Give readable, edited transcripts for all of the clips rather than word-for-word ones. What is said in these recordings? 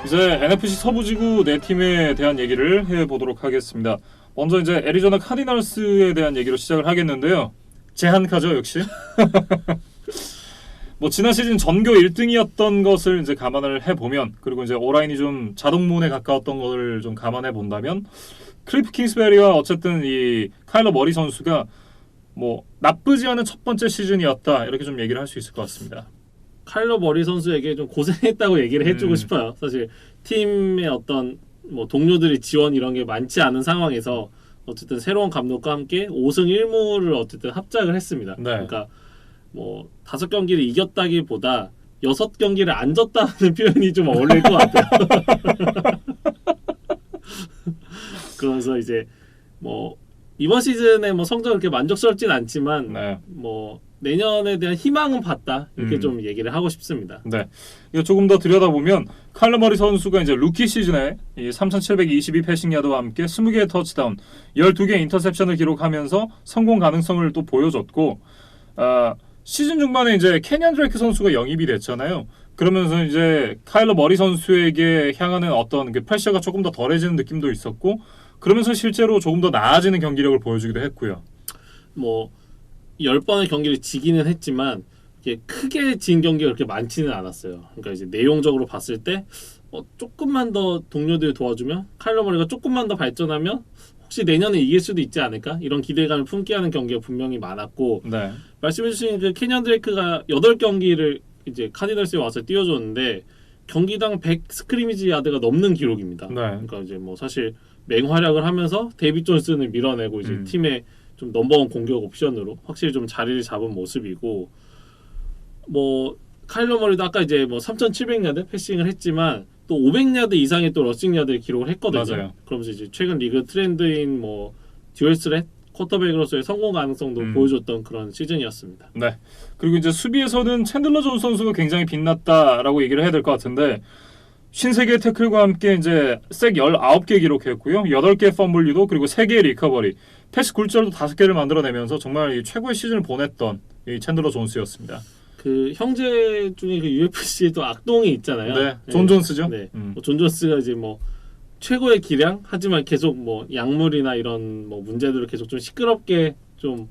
이제 NFC 서부지구 네 팀에 대한 얘기를 해보도록 하겠습니다. 먼저 이제 애리조나 카디널스에 대한 얘기로 시작을 하겠는데요. 제한카죠, 역시. 뭐 지난 시즌 전교 1등이었던 것을 이제 감안을 해보면, 그리고 이제 오라인이 좀 자동문에 가까웠던 것을 좀 감안해 본다면, 클리프 킹스베리와 어쨌든 이 카일러 머리 선수가 뭐 나쁘지 않은 첫 번째 시즌이었다, 이렇게 좀 얘기를 할 수 있을 것 같습니다. 카일러 머리 선수에게 좀 고생했다고 얘기를 해주고 싶어요. 사실 팀의 어떤 뭐 동료들이 지원 이런 게 많지 않은 상황에서 어쨌든 새로운 감독과 함께 5승 1무를 어쨌든 합작을 했습니다. 네. 그러니까 뭐 5경기를 이겼다기보다 6경기를 안 졌다는 표현이 좀 어울릴 것 같아요. 그래서 이제 뭐 이번 시즌에 뭐 성적이 그렇게 만족스럽진 않지만 네. 뭐 내년에 대한 희망은 봤다, 이렇게 좀 얘기를 하고 싶습니다. 네. 이거 조금 더 들여다보면 카일러 머리 선수가 이제 루키 시즌에 이 3,722 패싱 야드와 함께 20개의 터치다운, 12개의 인터셉션을 기록하면서 성공 가능성을 또 보여줬고, 시즌 중반에 이제 캐니언 드레이크 선수가 영입이 됐잖아요. 그러면서 이제 카일러 머리 선수에게 향하는 어떤 그 프레셔가 조금 더 덜해지는 느낌도 있었고, 그러면서 실제로 조금 더 나아지는 경기력을 보여주기도 했고요. 뭐 10번의 경기를 지기는 했지만 이게 크게 진 경기가 그렇게 많지는 않았어요. 그러니까 이제 내용적으로 봤을 때 조금만 더 동료들 도와주면, 카일러 머리가 조금만 더 발전하면 혹시 내년에 이길 수도 있지 않을까, 이런 기대감을 품게 하는 경기가 분명히 많았고, 네. 말씀해주신 그 캐니언 드레이크가 8경기를 이제 카디널스에 와서 뛰어줬는데 경기당 100 스크리미지 야드가 넘는 기록입니다. 네. 그러니까 이제 뭐 사실 맹활약을 하면서 데이빗 존슨을 밀어내고 이제 팀의 좀 넘버원 공격 옵션으로 확실히 좀 자리를 잡은 모습이고, 뭐 카일러 머리도 아까 이제 뭐 3,700야드 패싱을 했지만 또 500야드 이상의 또 러싱 야드를 기록을 했거든요. 맞아요. 그러면서 이제 최근 리그 트렌드인 뭐 듀얼 스렛 쿼터백으로서의 성공 가능성도 보여줬던 그런 시즌이었습니다. 네. 그리고 이제 수비에서는 챈들러 존 선수가 굉장히 빛났다라고 얘기를 해야 될 것 같은데, 53개의 태클과 함께 이제 색 19개 기록했고요. 8개 펌블 유도, 그리고 3개의 리커버리, 패스 굴절도 5개를 만들어내면서 정말 이 최고의 시즌을 보냈던 이 챈들러 존스였습니다. 그 형제 중에 그 UFC에도 악동이 있잖아요. 네. 존 존스죠. 네. 존 존스가 이제 뭐 최고의 기량, 하지만 계속 뭐 약물이나 이런 뭐 문제들을 계속 좀 시끄럽게 좀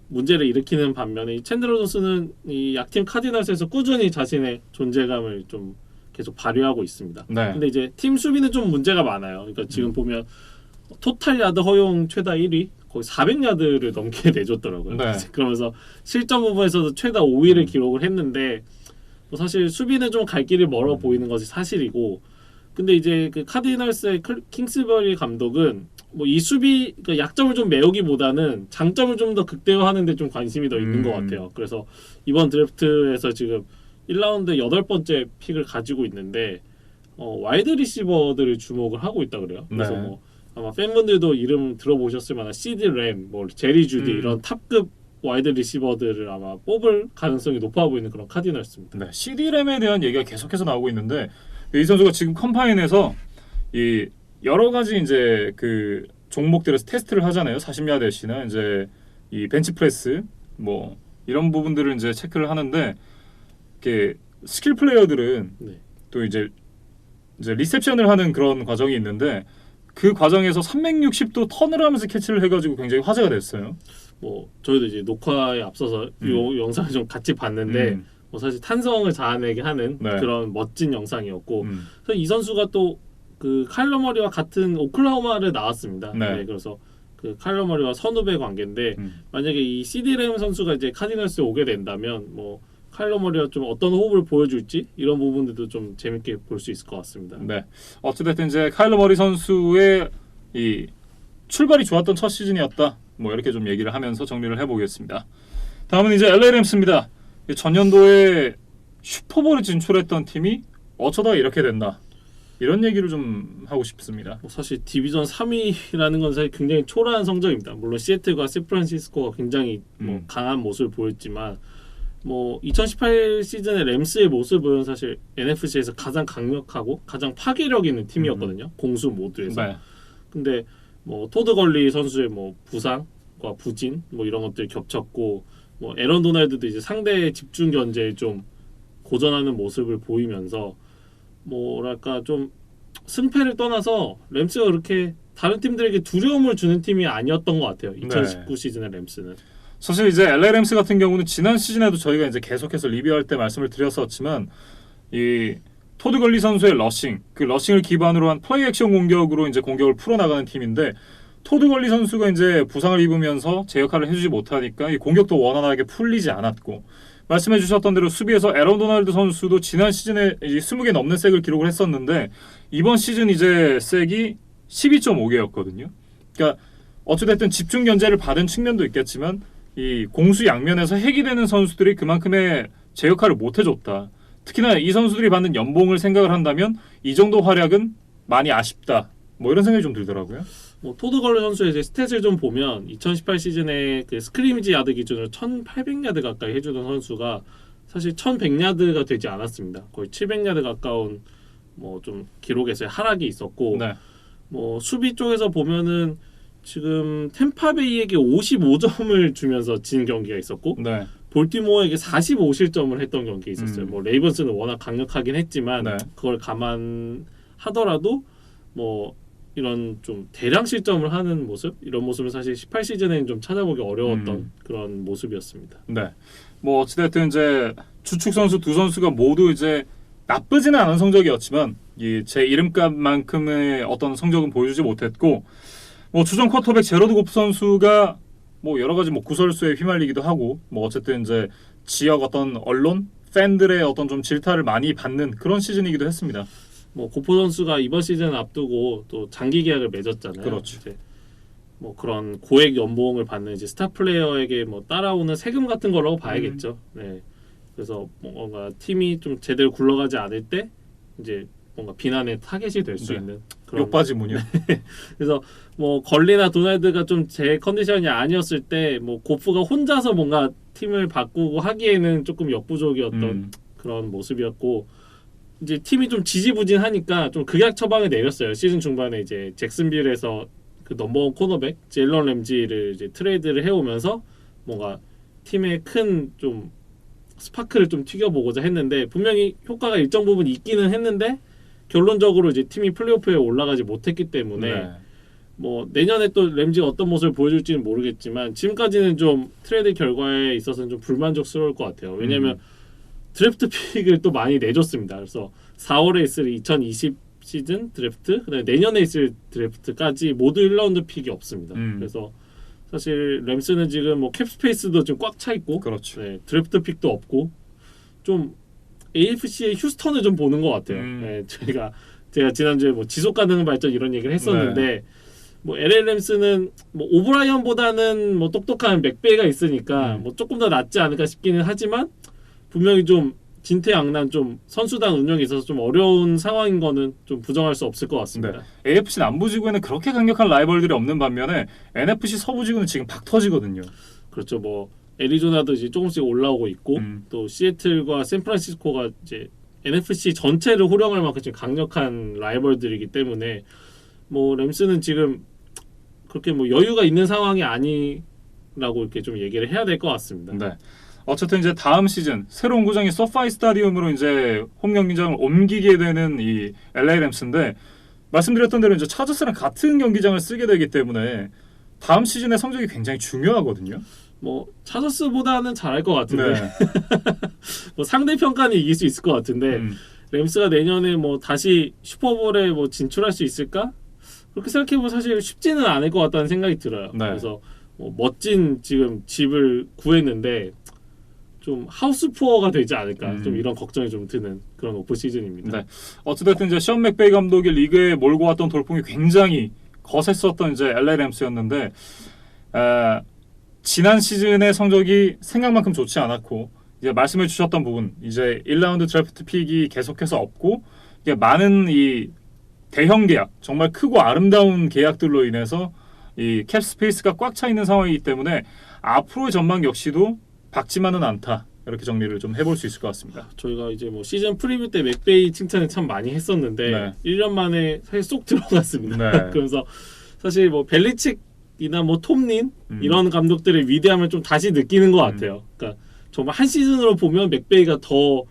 문제를 일으키는 반면에 이 챈들러 존스는 이 약팀 카디널스에서 꾸준히 자신의 존재감을 좀 계속 발휘하고 있습니다. 네. 근데 이제 팀 수비는 좀 문제가 많아요. 그러니까 지금 보면 토탈 야드 허용 최다 1위, 거의 400야드를 넘게 내줬더라고요. 네. 그러면서 실점 부분에서도 최다 5위를 기록을 했는데, 뭐 사실 수비는 좀 갈 길이 멀어 보이는 것이 사실이고, 근데 이제 그 카디널스의 킹스버리 감독은 뭐 이 수비, 그러니까 약점을 좀 메우기보다는 장점을 좀 더 극대화하는 데 좀 관심이 더 있는 것 같아요. 그래서 이번 드래프트에서 지금 1라운드 8번째 픽을 가지고 있는데 와이드 리시버들을 주목을 하고 있다 그래요. 그래서 네. 뭐 아마 팬분들도 이름 들어보셨을 만한 CD 램, 뭐 제리 주디 이런 탑급 와이드 리시버들을 아마 뽑을 가능성이 높아 보이는 그런 카디널스입니다. 네. CD램에 대한 얘기가 계속해서 나오고 있는데, 이 선수가 지금 컴파인에서 이 여러 가지 이제 그 종목들에서 테스트를 하잖아요. 40야드시나 이제 이 벤치프레스 뭐 이런 부분들을 이제 체크를 하는데, 이렇게 스킬 플레이어들은 네. 또 이제 리셉션을 하는 그런 과정이 있는데, 그 과정에서 360도 턴을 하면서 캐치를 해가지고 굉장히 화제가 됐어요. 뭐 저희도 이제 녹화에 앞서서 이 영상을 좀 같이 봤는데 뭐 사실 탄성을 자아내게 하는 네. 그런 멋진 영상이었고, 그래서 이 선수가 또 그 카일러 머리와 같은 오클라호마를 나왔습니다. 네. 네, 그래서 그 카일러 머리와 선후배 관계인데 만약에 이 CD 램 선수가 이제 카디널스에 오게 된다면 뭐 카일러 머리와 좀 어떤 호흡을 보여줄지 이런 부분들도 좀 재밌게 볼 수 있을 것 같습니다. 네. 어찌됐든 이제 카일러 머리 선수의 이 출발이 좋았던 첫 시즌이었다, 뭐 이렇게 좀 얘기를 하면서 정리를 해보겠습니다. 다음은 이제 LA 램스입니다. 전년도에 슈퍼볼에 진출했던 팀이 어쩌다 이렇게 된다, 이런 얘기를 좀 하고 싶습니다. 뭐 사실 디비전 3위라는 건 사실 굉장히 초라한 성적입니다. 물론 시애틀과 샌프란시스코가 굉장히 뭐 강한 모습을 보였지만, 뭐 2018 시즌의 램스의 모습은 사실 NFC에서 가장 강력하고 가장 파괴력 있는 팀이었거든요. 공수 모두에서. 네. 근데 뭐 토드 걸리 선수의 뭐 부상과 부진 뭐 이런 것들이 겹쳤고, 뭐 에런 도날드도 이제 상대의 집중 견제에 좀 고전하는 모습을 보이면서 뭐랄까 좀 승패를 떠나서 램스가 그렇게 다른 팀들에게 두려움을 주는 팀이 아니었던 것 같아요. 2019 시즌의 램스는. 사실 이제 LA 램스 같은 경우는 지난 시즌에도 저희가 이제 계속해서 리뷰할 때 말씀을 드렸었지만 이 토드 걸리 선수의 러싱, 그 러싱을 기반으로 한 플레이 액션 공격으로 이제 공격을 풀어나가는 팀인데 토드 걸리 선수가 이제 부상을 입으면서 제 역할을 해주지 못하니까 이 공격도 원활하게 풀리지 않았고 말씀해주셨던 대로 수비에서 에런 도널드 선수도 지난 시즌에 20개 넘는 색을 기록을 했었는데 이번 시즌 이제 색이 12.5개였거든요. 그러니까 어찌됐든 집중 견제를 받은 측면도 있겠지만 이 공수 양면에서 핵이 되는 선수들이 그만큼의 제 역할을 못 해줬다. 특히나 이 선수들이 받는 연봉을 생각을 한다면 이 정도 활약은 많이 아쉽다. 뭐 이런 생각이 좀 들더라고요. 뭐 토드 걸리 선수의 이제 스탯을 좀 보면 2018 시즌에 그 스크리미지 야드 기준으로 1,800야드 가까이 해주던 선수가 사실 1,100야드가 되지 않았습니다. 거의 700야드 가까운 뭐 좀 기록에서의 하락이 있었고, 네. 뭐 수비 쪽에서 보면은 지금 템파베이에게 55점을 주면서 진 경기가 있었고, 네. 볼티모어에게 45실점을 했던 경기가 있었어요. 뭐 레이번스는 워낙 강력하긴 했지만 네. 그걸 감안하더라도 뭐 이런 좀 대량 실점을 하는 모습, 이런 모습은 사실 18 시즌에는 좀 찾아보기 어려웠던 그런 모습이었습니다. 네. 뭐 어찌됐든 이제 주축 선수 두 선수가 모두 이제 나쁘지는 않은 성적이었지만 이 제 이름값만큼의 어떤 성적은 보여주지 못했고 뭐 주전 쿼터백 제러드 고프 선수가 뭐 여러 가지 뭐 구설수에 휘말리기도 하고 뭐 어쨌든 이제 지역 어떤 언론 팬들의 어떤 좀 질타를 많이 받는 그런 시즌이기도 했습니다. 뭐 고포 선수가 이번 시즌 앞두고 또 장기 계약을 맺었잖아요. 그렇죠. 이제 뭐 그런 고액 연봉을 받는 이제 스타 플레이어에게 뭐 따라오는 세금 같은 거라고 봐야겠죠. 네. 그래서 뭔가 팀이 좀 제대로 굴러가지 않을 때 이제 뭔가 비난의 타겟이 될 수 네. 있는 그런. 욕바지 문요. 그래서 뭐 걸리나 도날드가 좀 제 컨디션이 아니었을 때 뭐 고프가 혼자서 뭔가 팀을 바꾸고 하기에는 조금 역부족이었던 그런 모습이었고 이제 팀이 좀 지지부진하니까 좀 극약 처방을 내렸어요. 시즌 중반에 이제 잭슨빌에서 그 넘버원 코너백 제일런 램지를 이제 트레이드를 해오면서 뭔가 팀에 큰 좀 스파크를 좀 튀겨보고자 했는데 분명히 효과가 일정 부분 있기는 했는데 결론적으로 이제 팀이 플레이오프에 올라가지 못했기 때문에 네. 뭐 내년에 또 램지가 어떤 모습을 보여줄지는 모르겠지만 지금까지는 좀 트레이드 결과에 있어서는 좀 불만족스러울 것 같아요. 왜냐하면 드래프트 픽을 또 많이 내줬습니다. 그래서 4월에 있을 2020 시즌 드래프트, 그다음에 내년에 있을 드래프트까지 모두 1라운드 픽이 없습니다. 그래서 사실 램스는 지금 뭐 캡스페이스도 좀 꽉 차 있고, 그렇죠. 네, 드래프트 픽도 없고, 좀 AFC의 휴스턴을 좀 보는 것 같아요. 네, 제가 지난주에 뭐 지속 가능 발전 이런 얘기를 했었는데, 네. 뭐 LA 램스는 뭐 오브라이언보다는 뭐 똑똑한 맥베이가 있으니까 뭐 조금 더 낫지 않을까 싶기는 하지만 분명히 좀 진퇴양난 좀 선수단 운영에 있어서 좀 어려운 상황인 거는 좀 부정할 수 없을 것 같습니다. 네. AFC 남부지구에는 그렇게 강력한 라이벌들이 없는 반면에 NFC 서부지구는 지금 박 터지거든요. 그렇죠. 뭐 애리조나도 이제 조금씩 올라오고 있고 또 시애틀과 샌프란시스코가 이제 NFC 전체를 호령할 만큼 지금 강력한 라이벌들이기 때문에 뭐 램스는 지금 그렇게 뭐 여유가 있는 상황이 아니라고 이렇게 좀 얘기를 해야 될 것 같습니다. 네. 어쨌든 이제 다음 시즌 새로운 구장인 소파이 스타디움으로 이제 홈 경기장을 옮기게 되는 이 LA 램스인데 말씀드렸던 대로 이제 차저스랑 같은 경기장을 쓰게 되기 때문에 다음 시즌의 성적이 굉장히 중요하거든요. 뭐 차저스보다는 잘할 것 같은데 네. 뭐 상대 평가는 이길 수 있을 것 같은데 램스가 내년에 뭐 다시 슈퍼볼에 뭐 진출할 수 있을까? 그렇게 생각해보면 사실 쉽지는 않을 것 같다는 생각이 들어요. 네. 그래서 뭐 멋진 지금 집을 구했는데 좀 하우스 푸어가 되지 않을까 좀 이런 걱정이 좀 드는 그런 오프 시즌입니다. 네. 어찌됐든 이제 션 맥베이 감독이 리그에 몰고 왔던 돌풍이 굉장히 거셌었던 이제 LA 램스였는데 지난 시즌의 성적이 생각만큼 좋지 않았고 이제 말씀해 주셨던 부분 이제 1라운드 드래프트 픽이 계속해서 없고 이게 많은 이 대형 계약 정말 크고 아름다운 계약들로 인해서 이 캡 스페이스가 꽉 차 있는 상황이기 때문에 앞으로의 전망 역시도 밝지만은 않다. 이렇게 정리를 좀 해볼 수 있을 것 같습니다. 저희가 이제 뭐 시즌 프리뷰 때 맥베이 칭찬을 참 많이 했었는데 네. 1년 만에 사실 쏙 들어갔습니다. 네. 그래서 사실 뭐 벨리칙이나 뭐 톰린 이런 감독들의 위대함을 좀 다시 느끼는 것 같아요. 그러니까 정말 한 시즌으로 보면 맥베이가 더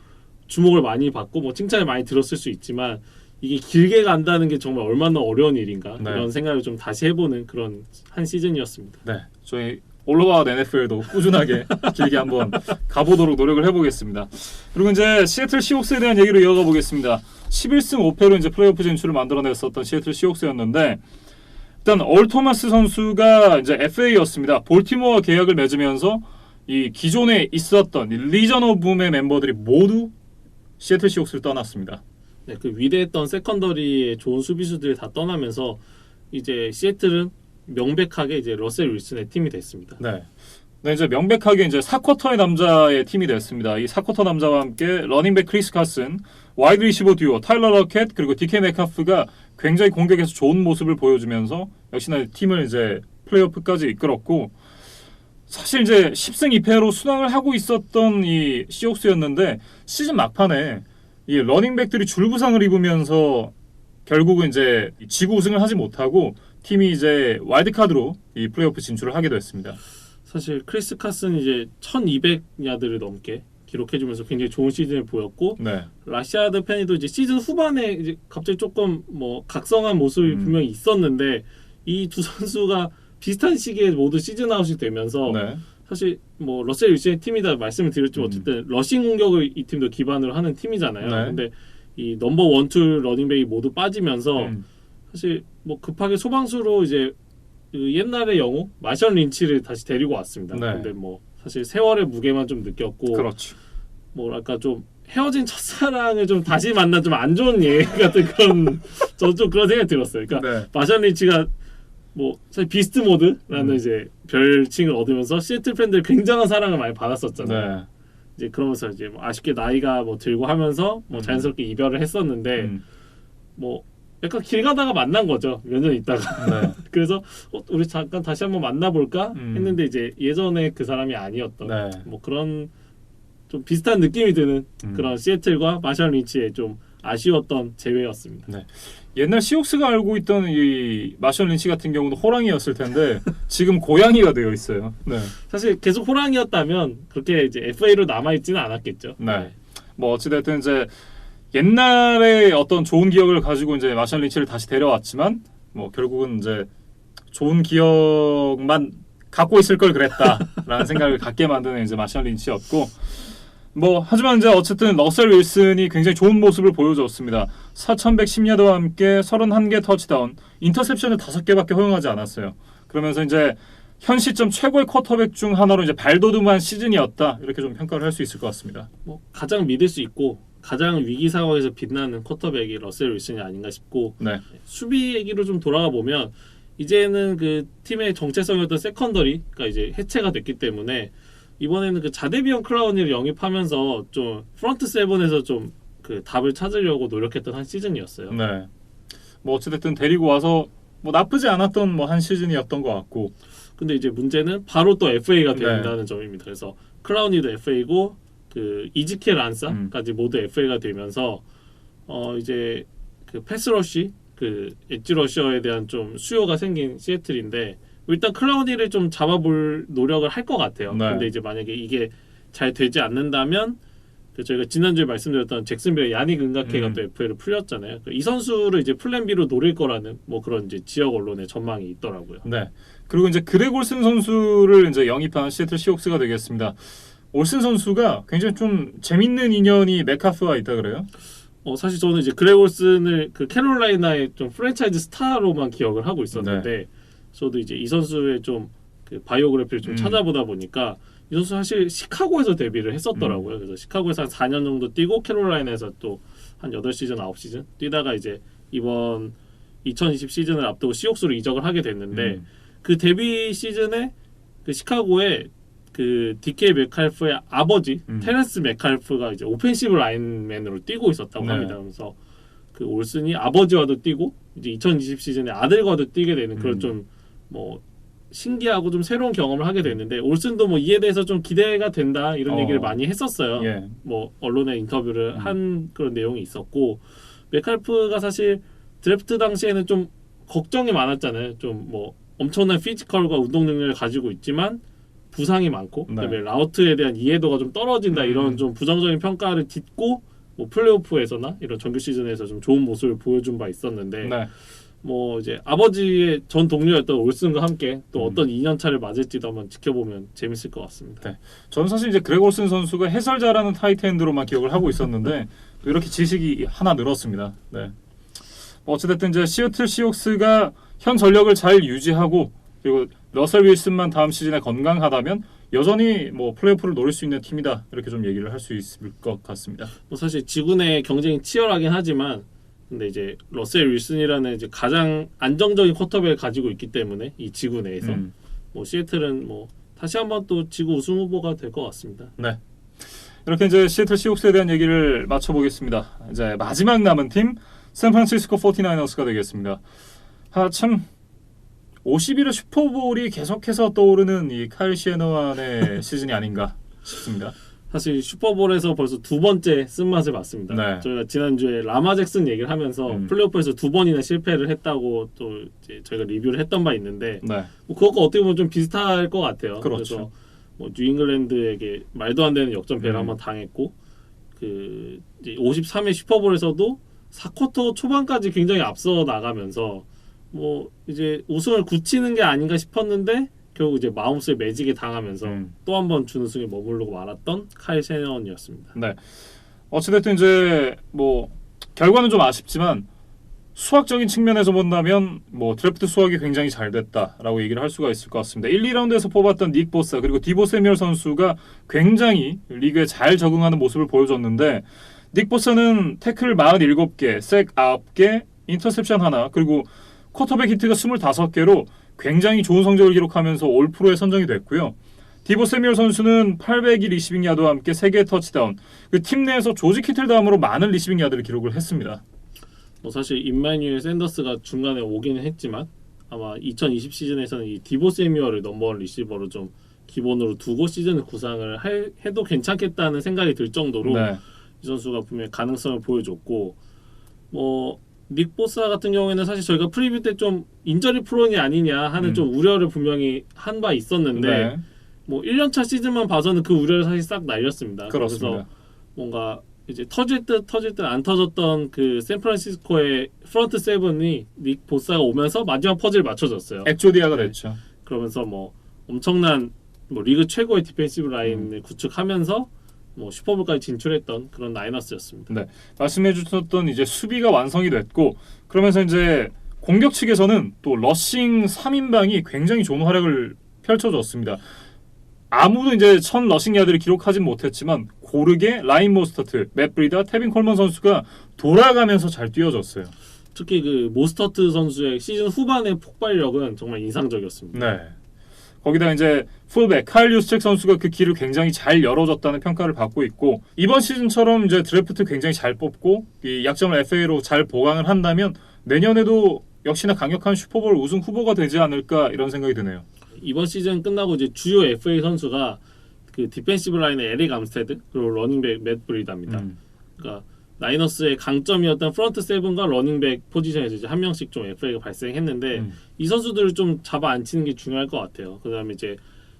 주목을 많이 받고 뭐 칭찬을 많이 들었을 수 있지만 이게 길게 간다는 게 정말 얼마나 어려운 일인가 네. 이런 생각을 좀 다시 해보는 그런 한 시즌이었습니다. 네, 저희 올로바웃 NFL도 꾸준하게 길게 한번 가보도록 노력을 해보겠습니다. 그리고 이제 시애틀 시옥스에 대한 얘기로 이어가 보겠습니다. 11승 5패로 이제 플레이오프 진출을 만들어냈었던 시애틀 시옥스였는데 일단 얼 토마스 선수가 이제 FA였습니다. 볼티모어와 계약을 맺으면서 이 기존에 있었던 이 리전 오브 붐의 멤버들이 모두 시애틀 시옥스를 떠났습니다. 네, 그 위대했던 세컨더리의 좋은 수비수들이 다 떠나면서 이제 시애틀은 명백하게 이제 러셀 윌슨의 팀이 됐습니다. 네. 네, 이제 명백하게 이제 4쿼터의 남자의 팀이 됐습니다. 이 4쿼터 남자와 함께 러닝백 크리스 카슨, 와이드 리시버 듀오 타일러 러켓 그리고 DK 메카프가 굉장히 공격에서 좋은 모습을 보여주면서 역시나 팀을 이제 플레이오프까지 이끌었고 사실 이제 10승 2패로 순항을 하고 있었던 이 시옥스였는데 시즌 막판에 이 러닝백들이 줄부상을 입으면서 결국은 이제 지구 우승을 하지 못하고 팀이 이제 와일드카드로 이 플레이오프 진출을 하게 됐습니다. 사실 크리스 카슨 이제 1200야드를 넘게 기록해주면서 굉장히 좋은 시즌을 보였고 네. 라시아드 페니도 이제 시즌 후반에 이제 갑자기 조금 뭐 각성한 모습이 분명히 있었는데 이 두 선수가 비슷한 시기에 모두 시즌 아웃이 되면서 네. 사실 뭐 러셀 윌슨의 팀이다 말씀을 드렸지만 어쨌든 러싱 공격을 이 팀도 기반으로 하는 팀이잖아요. 네. 근데 이 넘버 1, 2 러닝백이 모두 빠지면서 사실 뭐 급하게 소방수로 이제 그 옛날의 영웅 마셜 린치를 다시 데리고 왔습니다. 네. 근데 뭐 사실 세월의 무게만 좀 느꼈고 그렇죠. 뭐랄까 좀 헤어진 첫사랑을 좀 다시 만난 좀 안 좋은 얘기 같은 그런 저 좀 그런 생각이 들었어요. 그러니까 네. 마셜 린치가 뭐 사실 비스트 모드라는 이제 별칭을 얻으면서 시애틀 팬들 굉장한 사랑을 많이 받았었잖아요. 네. 이제 그러면서 이제 뭐 아쉽게 나이가 뭐 들고 하면서 뭐 자연스럽게 이별을 했었는데 뭐 약간 길 가다가 만난 거죠. 몇 년 있다가. 네. 그래서 우리 잠깐 다시 한번 만나볼까 했는데 이제 예전에 그 사람이 아니었던 네. 뭐 그런 좀 비슷한 느낌이 드는 그런 시애틀과 마셜 린치의 좀 아쉬웠던 재회였습니다. 네. 옛날 시옥스가 알고 있던 이 마셜 린치 같은 경우는 호랑이였을 텐데 지금 고양이가 되어 있어요. 네. 사실 계속 호랑이였다면 그렇게 이제 FA로 남아 있지는 않았겠죠. 네. 뭐 어찌됐든 이제 옛날에 어떤 좋은 기억을 가지고 이제 마셜 린치를 다시 데려왔지만 뭐 결국은 이제 좋은 기억만 갖고 있을 걸 그랬다라는 생각을 갖게 만드는 이제 마셜 린치였고 뭐 하지만 이제 어쨌든 러셀 윌슨이 굉장히 좋은 모습을 보여줬습니다. 4,110야드와 함께 31개 터치다운, 인터셉션을 5개밖에 허용하지 않았어요. 그러면서 이제 현 시점 최고의 쿼터백 중 하나로 이제 발돋움한 시즌이었다 이렇게 좀 평가를 할 수 있을 것 같습니다. 뭐 가장 믿을 수 있고 가장 위기 상황에서 빛나는 쿼터백이 러셀 윌슨이 아닌가 싶고 네. 수비 얘기로 좀 돌아가 보면 이제는 그 팀의 정체성이었던 세컨더리가 이제 해체가 됐기 때문에 이번에는 그 자데비언 클라우니를 영입하면서 좀 프런트 세븐에서 좀 그 답을 찾으려고 노력했던 한 시즌이었어요. 네. 뭐 어찌됐든 데리고 와서 뭐 나쁘지 않았던 뭐 한 시즌이었던 것 같고. 근데 이제 문제는 바로 또 FA가 된다는 점입니다. 그래서 클라우니도 FA고 그 이지켈 안사까지 모두 FA가 되면서 이제 그 패스러시 그 엣지 러셔에 대한 좀 수요가 생긴 시애틀인데 일단 클라우니를 좀 잡아볼 노력을 할 것 같아요. 네. 근데 이제 만약에 이게 잘 되지 않는다면 그 저희가 지난주에 말씀드렸던 잭슨빌의 야닉 은가케가 또 FA로 풀렸잖아요. 이 선수를 이제 플랜 B로 노릴 거라는 뭐 그런 이제 지역 언론의 전망이 있더라고요. 네. 그리고 이제 그렉 올슨 선수를 이제 영입한 시애틀 시옥스가 되겠습니다. 올슨 선수가 굉장히 좀 재밌는 인연이 메카프와 있다 그래요? 사실 저는 이제 그렉 올슨을 그 캐롤라이나의 좀 프랜차이즈 스타로만 기억을 하고 있었는데 저도 이제 이 선수의 좀 그 바이오그래피를 좀 찾아보다 보니까 이 선수 사실 시카고에서 데뷔를 했었더라고요. 그래서 시카고에서 한 4년 정도 뛰고 캐롤라이나에서 또 한 8시즌, 9시즌 뛰다가 이제 이번 2020 시즌을 앞두고 시옥스로 이적을 하게 됐는데 그 데뷔 시즌에 그 시카고에 그 DK 메칼프의 아버지 테렌스 메칼프가 이제 오펜시브 라인맨으로 뛰고 있었다고 합니다. 그래서 그 올슨이 아버지와도 뛰고 이제 2020 시즌에 아들과도 뛰게 되는 그런 좀 뭐 신기하고 좀 새로운 경험을 하게 됐는데 올슨도 뭐 이에 대해서 좀 기대가 된다 이런 얘기를 많이 했었어요. 예. 뭐 언론에 인터뷰를 한 그런 내용이 있었고 메칼프가 사실 드래프트 당시에는 좀 걱정이 많았잖아요. 좀 뭐 엄청난 피지컬과 운동 능력을 가지고 있지만 부상이 많고 그다음에 라우트에 대한 이해도가 좀 떨어진다 이런 좀 부정적인 평가를 딛고 뭐 플레이오프에서나 이런 정규 시즌에서 좀 좋은 모습을 보여준 바 있었는데 네. 뭐 이제 아버지의 전 동료였던 올슨과 함께 또 어떤 2년차를 맞을지도 한번 지켜보면 재밌을 것 같습니다. 네. 저는 사실 이제 그레고 올슨 선수가 해설 잘하는 타이트엔드로만 기억을 하고 있었는데 또 이렇게 지식이 하나 늘었습니다. 네. 어찌됐든 이제 시애틀 시옥스가 현 전력을 잘 유지하고 그리고 러셀 윌슨만 다음 시즌에 건강하다면 여전히 뭐 플레이오프를 노릴 수 있는 팀이다 이렇게 좀 얘기를 할 수 있을 것 같습니다. 뭐 사실 지구 내 경쟁이 치열하긴 하지만 근데 이제 러셀 윌슨이라는 이제 가장 안정적인 쿼터백을 가지고 있기 때문에 이 지구 내에서 뭐 시애틀은 뭐 다시 한번 또 지구 우승 후보가 될 것 같습니다. 네. 이렇게 이제 시애틀 시옥스에 대한 얘기를 마쳐보겠습니다. 이제 마지막 남은 팀 샌프란시스코 49ers가 되겠습니다. 참 51회 슈퍼볼이 계속해서 떠오르는 이 카일 시애너완의 시즌이 아닌가 싶습니다. 사실 슈퍼볼에서 벌써 두 번째 쓴맛을 봤습니다. 네. 저희가 지난주에 라마 잭슨 얘기를 하면서 플레이오프에서 두 번이나 실패를 했다고 또 이제 저희가 리뷰를 했던 바 있는데 네. 뭐 그것과 어떻게 보면 좀 비슷할 것 같아요. 그렇죠. 그래서 뭐 뉴잉글랜드에게 말도 안 되는 역전패를 한번 당했고 그 이제 53회 슈퍼볼에서도 4쿼터 초반까지 굉장히 앞서 나가면서 뭐 이제 우승을 굳히는 게 아닌가 싶었는데 결국 이제 마음속에 매지게 당하면서 또 한 번 준우승에 머무르고 말았던 카일 셰너원이었습니다. 네. 어찌됐든 이제 뭐 결과는 좀 아쉽지만 수학적인 측면에서 본다면 뭐 드래프트 수학이 굉장히 잘 됐다라고 얘기를 할 수가 있을 것 같습니다. 1, 2라운드에서 뽑았던 닉 보사 그리고 디보 세뮤얼 선수가 굉장히 리그에 잘 적응하는 모습을 보여줬는데 닉 보사는 태클 47개, 색 9개, 인터셉션 하나 그리고 쿼터백 히트가 25개로 굉장히 좋은 성적을 기록하면서 올 프로에 선정이 됐고요. 디보 세뮤얼 선수는 800일 리시빙 야드와 함께 3개의 터치다운, 그 팀 내에서 조지 키틀 다음으로 많은 리시빙 야드를 기록을 했습니다. 뭐 사실 임마뉴엘 샌더스가 중간에 오기는 했지만 아마 2020 시즌에서는 이 디보 세뮤얼을 넘버원 리시버로 좀 기본으로 두고 시즌을 구상을 해도 괜찮겠다는 생각이 들 정도로 네. 이 선수가 분명히 가능성을 보여줬고 뭐 닉 보사 같은 경우에는 사실 저희가 프리뷰 때 좀 인저리 프론이 아니냐 하는 좀 우려를 분명히 한 바 있었는데 네. 뭐 1년차 시즌만 봐서는 그 우려를 사실 싹 날렸습니다. 그렇습니다. 그래서 뭔가 이제 터질 듯 안 터졌던 그 샌프란시스코의 프런트 세븐이 닉 보사가 오면서 마지막 퍼즐을 맞춰줬어요. 엑조디아가 됐죠. 그러면서 뭐 엄청난 뭐 리그 최고의 디펜시브 라인을 구축하면서 뭐 슈퍼볼까지 진출했던 그런 라이너스였습니다. 네, 말씀해 주셨던 이제 수비가 완성이 됐고 그러면서 이제 공격 측에서는 또 러싱 3인방이 굉장히 좋은 활약을 펼쳐줬습니다. 아무도 이제 1000 러싱 야드를 기록하진 못했지만 고르게 라인 모스터트, 맷 브리다, 테빈 콜먼 선수가 돌아가면서 잘 뛰어줬어요. 특히 그 모스터트 선수의 시즌 후반의 폭발력은 정말 인상적이었습니다. 네. 거기다 이제 풀백 카일 유스책 선수가 그 길을 굉장히 잘 열어줬다는 평가를 받고 있고 이번 시즌처럼 이제 드래프트 굉장히 잘 뽑고 이 약점을 FA로 잘 보강을 한다면 내년에도 역시나 강력한 슈퍼볼 우승 후보가 되지 않을까 이런 생각이 드네요. 이번 시즌 끝나고 이제 주요 FA 선수가 그 디펜시브 라인의 에릭 암스테드 그리고 러닝백 맷 브리다입니다. 그러니까 나이너스의 강점이었던 프런트 세븐과 러닝백 포지션에서 이제 한 명씩 좀 FA가 발생했는데 이 선수들을 좀 잡아 앉히는 게 중요할 것 같아요. 그다음에 이제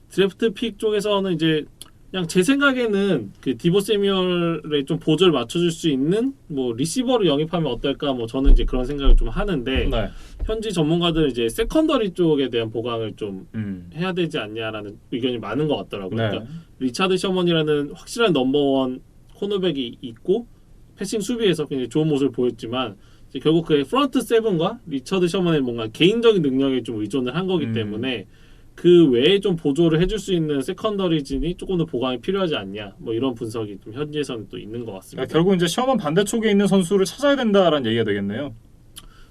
드래프트 픽 쪽에서는 이제 그냥 제 생각에는 그 디보 세뮤얼의 좀 보조를 맞춰줄 수 있는 뭐 리시버로 영입하면 어떨까 뭐 저는 이제 그런 생각을 좀 하는데 네. 현지 전문가들은 이제 세컨더리 쪽에 대한 보강을 좀 해야 되지 않냐라는 의견이 많은 것 같더라고요. 네. 그러니까 리차드 셔먼이라는 확실한 넘버원 코너백이 있고 패싱 수비에서 굉장히 좋은 모습을 보였지만 이제 결국 그의 프런트 세븐과 리처드 셔먼의 뭔가 개인적인 능력에 좀 의존을 한 거기 때문에 그 외에 좀 보조를 해줄 수 있는 세컨더리진이 조금 더 보강이 필요하지 않냐 뭐 이런 분석이 좀 현지에서는 또 있는 것 같습니다. 그러니까 결국 이제 셔먼 반대쪽에 있는 선수를 찾아야 된다라는 얘기가 되겠네요.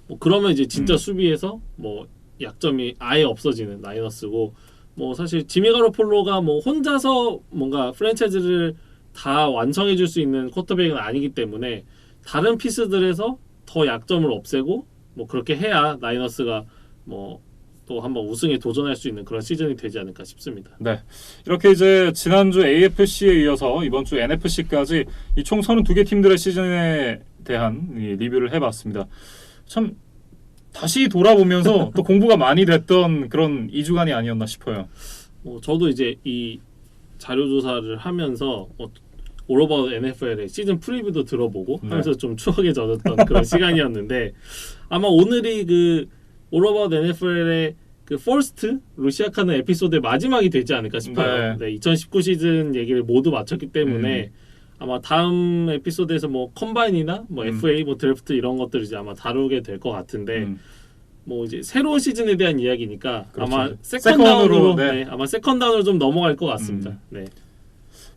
뭐 그러면 이제 진짜 수비에서 뭐 약점이 아예 없어지는 나이너스고 뭐 사실 지미 가로폴로가 뭐 혼자서 뭔가 프랜차이즈를 다 완성해 줄 수 있는 쿼터백은 아니기 때문에 다른 피스들에서 더 약점을 없애고 뭐 그렇게 해야 나이너스가 뭐 또 한번 우승에 도전할 수 있는 그런 시즌이 되지 않을까 싶습니다. 네, 이렇게 이제 지난주 AFC에 이어서 이번 주 NFC까지 이 총 32개 팀들의 시즌에 대한 이 리뷰를 해봤습니다. 참 다시 돌아보면서 또 공부가 많이 됐던 그런 2주간이 아니었나 싶어요. 저도 이제 이 자료 조사를 하면서 올 오버 NFL의 시즌 프리뷰도 들어보고 네. 하면서 좀 추억에 젖었던 그런 시간이었는데 아마 오늘이 그 올 오버 NFL의 그 퍼스트로 시작하는 에피소드의 마지막이 되지 않을까 싶어요. 네, 2019 시즌 얘기를 모두 마쳤기 때문에 아마 다음 에피소드에서 뭐 컴바인이나 뭐 FA 뭐 드래프트 이런 것들을 이제 아마 다루게 될 것 같은데 뭐 이제 새로운 시즌에 대한 이야기니까 그렇죠. 아마 세컨다운으로, 세컨다운으로 네. 아마 세컨다운으로 좀 넘어갈 것 같습니다. 네.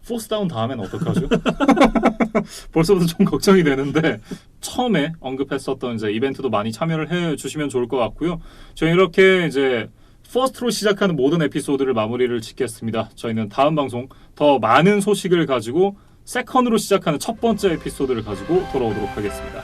포스다운 다음엔 어떡하죠? 벌써부터 좀 걱정이 되는데 처음에 언급했었던 이제 이벤트도 많이 참여를 해주시면 좋을 것 같고요. 저희 이렇게 이제 퍼스트로 시작하는 모든 에피소드를 마무리를 짓겠습니다. 저희는 다음 방송 더 많은 소식을 가지고 세컨으로 시작하는 첫 번째 에피소드를 가지고 돌아오도록 하겠습니다.